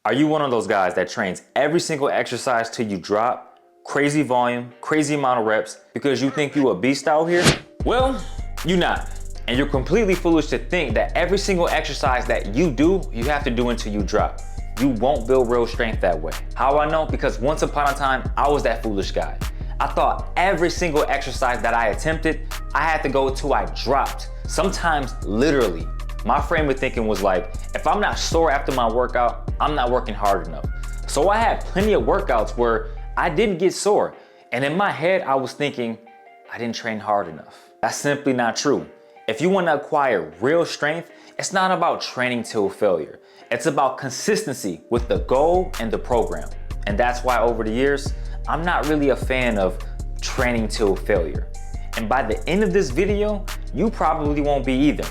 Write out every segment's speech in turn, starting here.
Are you one of those guys that trains every single exercise till you drop, crazy volume, crazy amount of reps because you think you a beast out here? Well, you're not. And you're completely foolish to think that every single exercise that you do, you have to do until you drop. You won't build real strength that way. How I know? Because once upon a time, I was that foolish guy. I thought every single exercise that I attempted, I had to go till I dropped. Sometimes literally. My frame of thinking was like, if I'm not sore after my workout, I'm not working hard enough. So I had plenty of workouts where I didn't get sore. And in my head, I was thinking, I didn't train hard enough. That's simply not true. If you want to acquire real strength, it's not about training till failure. It's about consistency with the goal and the program. And that's why over the years, I'm not really a fan of training till failure. And by the end of this video, you probably won't be either.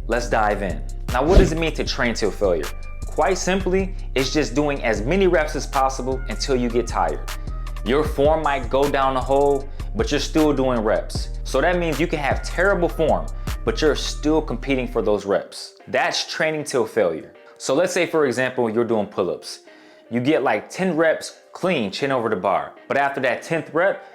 Let's dive in. Now, what does it mean to train till failure? Quite simply, it's just doing as many reps as possible until you get tired. Your form might go down the hole, but you're still doing reps. So that means you can have terrible form, but you're still competing for those reps. That's training till failure. So let's say, for example, you're doing pull-ups. You get like 10 reps clean, chin over the bar. But after that 10th rep,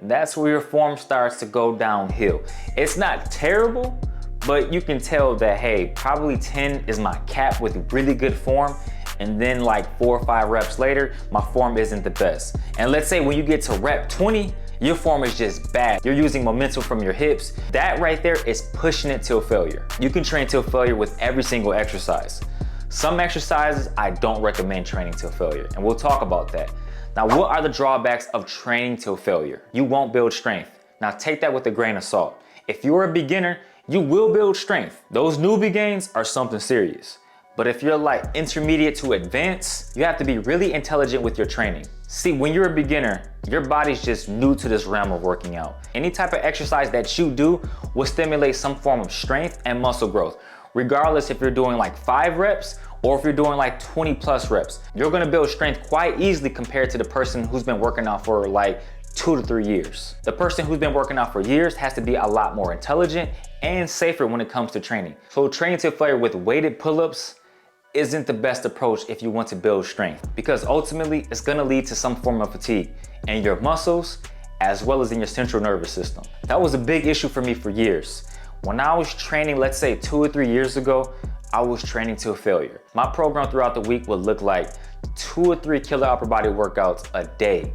that's where your form starts to go downhill. It's not terrible, but you can tell that, hey, probably 10 is my cap with really good form. And then like 4 or 5 reps later, my form isn't the best. And let's say when you get to rep 20, your form is just bad. You're using momentum from your hips. That right there is pushing it till failure. You can train till failure with every single exercise. Some exercises I don't recommend training till failure, and we'll talk about that. Now, what are the drawbacks of training till failure? You won't build strength. Now take that with a grain of salt. If you're a beginner, you will build strength. Those newbie gains are something serious. But if you're like intermediate to advanced, you have to be really intelligent with your training. See, when you're a beginner, your body's just new to this realm of working out. Any type of exercise that you do will stimulate some form of strength and muscle growth. Regardless if you're doing like 5 reps or if you're doing like 20 plus reps, you're gonna build strength quite easily compared to the person who's been working out for like 2 to 3 years. The person who's been working out for years has to be a lot more intelligent and safer when it comes to training. So training till failure with weighted pull-ups isn't the best approach if you want to build strength, because ultimately it's gonna lead to some form of fatigue in your muscles as well as in your central nervous system. That was a big issue for me for years. When I was training, let's say 2 or 3 years ago, I was training till failure. My program throughout the week would look like 2 or 3 killer upper body workouts a day.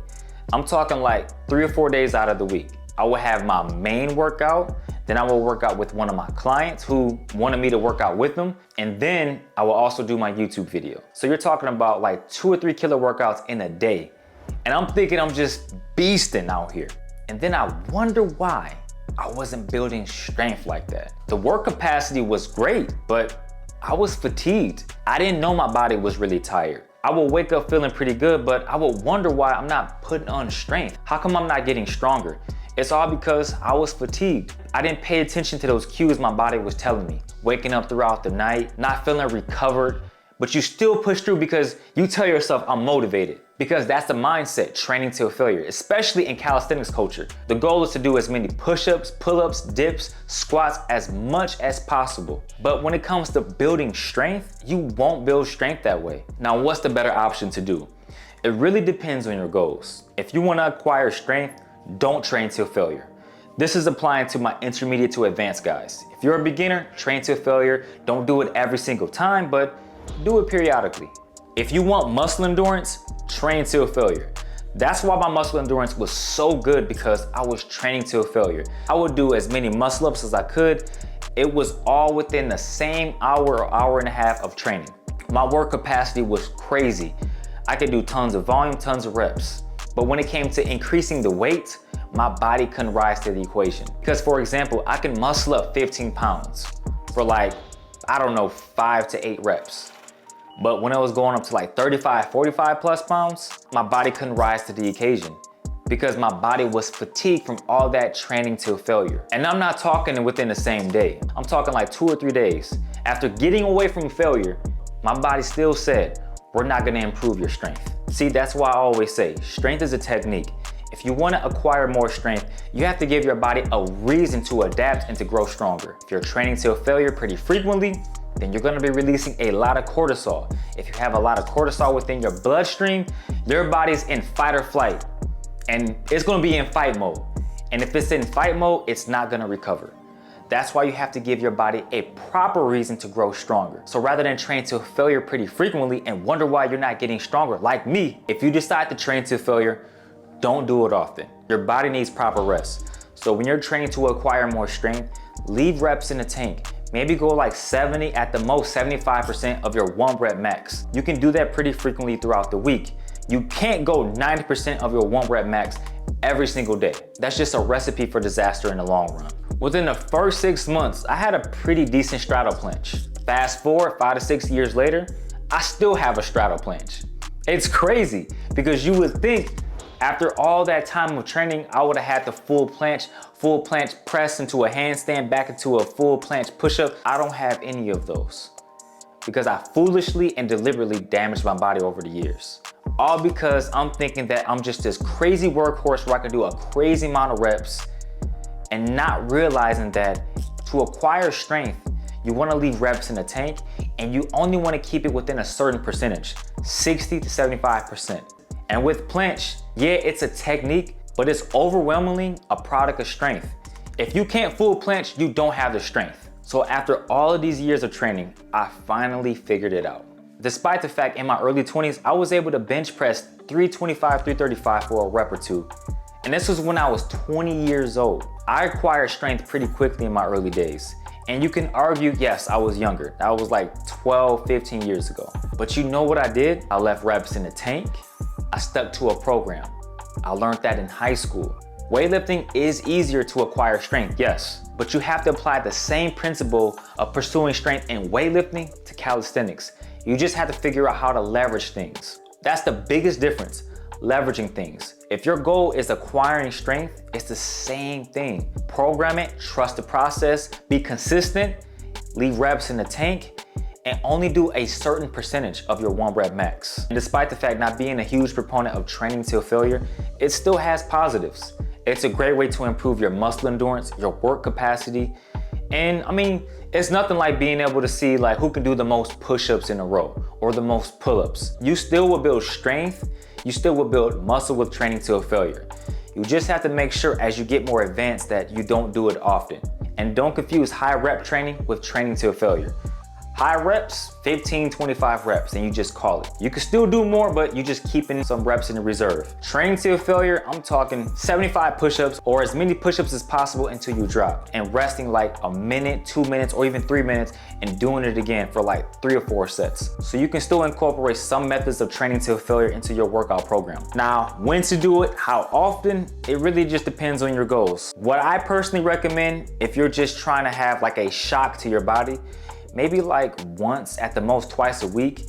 I'm talking like 3 or 4 days out of the week. I would have my main workout, then I will work out with one of my clients who wanted me to work out with them, and then I will also do my YouTube video. So you're talking about like 2 or 3 killer workouts in a day. And I'm thinking I'm just beasting out here. And then I wonder why I wasn't building strength like that. The work capacity was great, but I was fatigued. I didn't know my body was really tired. I would wake up feeling pretty good, but I would wonder why I'm not putting on strength. How come I'm not getting stronger? It's all because I was fatigued. I didn't pay attention to those cues my body was telling me. Waking up throughout the night, not feeling recovered, but you still push through because you tell yourself I'm motivated. Because that's the mindset, training till failure, especially in calisthenics culture. The goal is to do as many push-ups, pull-ups, dips, squats as much as possible. But when it comes to building strength, you won't build strength that way. Now, what's the better option to do? It really depends on your goals. If you want to acquire strength, don't train till failure. This is applying to my intermediate to advanced guys. If you're a beginner, train till failure. Don't do it every single time, but do it periodically. If you want muscle endurance, train till failure. That's why my muscle endurance was so good, because I was training till failure. I would do as many muscle ups as I could. It was all within the same hour or hour and a half of training. My work capacity was crazy. I could do tons of volume, tons of reps. But when it came to increasing the weight, my body couldn't rise to the equation. Because for example, I can muscle up 15 pounds for like, I don't know, 5 to 8 reps. But when I was going up to like 35, 45 plus pounds, my body couldn't rise to the occasion because my body was fatigued from all that training till failure. And I'm not talking within the same day. I'm talking like 2 or 3 days. After getting away from failure, my body still said, we're not gonna improve your strength. See, that's why I always say, strength is a technique. If you want to acquire more strength, you have to give your body a reason to adapt and to grow stronger. If you're training till failure pretty frequently, then you're gonna be releasing a lot of cortisol. If you have a lot of cortisol within your bloodstream, your body's in fight or flight, and it's gonna be in fight mode. And if it's in fight mode, it's not gonna recover. That's why you have to give your body a proper reason to grow stronger. So rather than train to failure pretty frequently and wonder why you're not getting stronger, like me, if you decide to train to failure, don't do it often. Your body needs proper rest. So when you're training to acquire more strength, leave reps in the tank. Maybe go like 70, at the most 75% of your 1 rep max. You can do that pretty frequently throughout the week. You can't go 90% of your 1 rep max every single day. That's just a recipe for disaster in the long run. Within the first 6 months, I had a pretty decent straddle planche. Fast forward 5 to 6 years later, I still have a straddle planche. It's crazy because you would think after all that time of training, I would have had the full planche press into a handstand, back into a full planche push-up. I don't have any of those because I foolishly and deliberately damaged my body over the years. All because I'm thinking that I'm just this crazy workhorse where I can do a crazy amount of reps and not realizing that to acquire strength, you want to leave reps in the tank and you only want to keep it within a certain percentage, 60 to 75%. And with planche, yeah, it's a technique, but it's overwhelmingly a product of strength. If you can't full planche, you don't have the strength. So after all of these years of training, I finally figured it out. Despite the fact in my early 20s, I was able to bench press 325, 335 for a rep or two. And this was when I was 20 years old. I acquired strength pretty quickly in my early days. And you can argue, yes, I was younger. That was like 12, 15 years ago. But you know what I did? I left reps in the tank. I stuck to a program. I learned that in high school. Weightlifting is easier to acquire strength, yes, but you have to apply the same principle of pursuing strength in weightlifting to calisthenics. You just have to figure out how to leverage things. That's the biggest difference, leveraging things. If your goal is acquiring strength, it's the same thing. Program it, trust the process, be consistent, leave reps in the tank, and only do a certain percentage of your 1 rep max. And despite the fact not being a huge proponent of training till failure, it still has positives. It's a great way to improve your muscle endurance, your work capacity, and I mean, it's nothing like being able to see like who can do the most push-ups in a row or the most pull-ups. You still will build strength, you still will build muscle with training till failure. You just have to make sure as you get more advanced that you don't do it often. And don't confuse high rep training with training till failure. High reps, 15, 25 reps, and you just call it. You can still do more, but you just keeping some reps in the reserve. Training till failure, I'm talking 75 push-ups or as many push-ups as possible until you drop, and resting like a minute, 2 minutes, or even 3 minutes, and doing it again for like 3 or 4 sets. So you can still incorporate some methods of training till failure into your workout program. Now, when to do it, how often, it really just depends on your goals. What I personally recommend, if you're just trying to have like a shock to your body, maybe like once, at the most twice a week.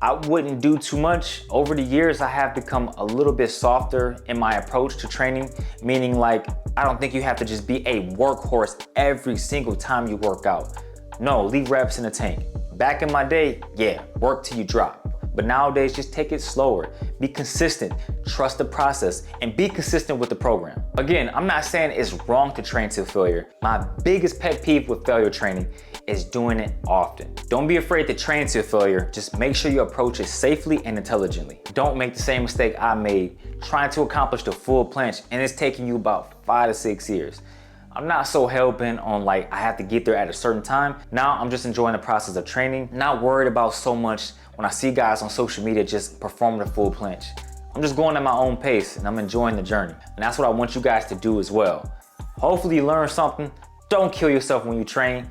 I wouldn't do too much. Over the years, I have become a little bit softer in my approach to training, meaning like, I don't think you have to just be a workhorse every single time you work out. No, leave reps in the tank. Back in my day, yeah, work till you drop. But nowadays, just take it slower. Be consistent, trust the process, and be consistent with the program. Again, I'm not saying it's wrong to train till failure. My biggest pet peeve with failure training is doing it often. Don't be afraid to train till failure. Just make sure you approach it safely and intelligently. Don't make the same mistake I made trying to accomplish the full planche and it's taking you about 5 to 6 years. I'm not so hell-bent on like, I have to get there at a certain time. Now I'm just enjoying the process of training, not worried about so much when I see guys on social media just performing the full planche. I'm just going at my own pace and I'm enjoying the journey. And that's what I want you guys to do as well. Hopefully you learned something. Don't kill yourself when you train.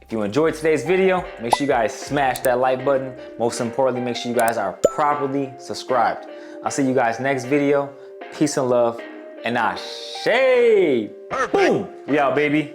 If you enjoyed today's video, make sure you guys smash that like button. Most importantly, make sure you guys are properly subscribed. I'll see you guys next video. Peace and love, and I shave. Boom, we out, baby.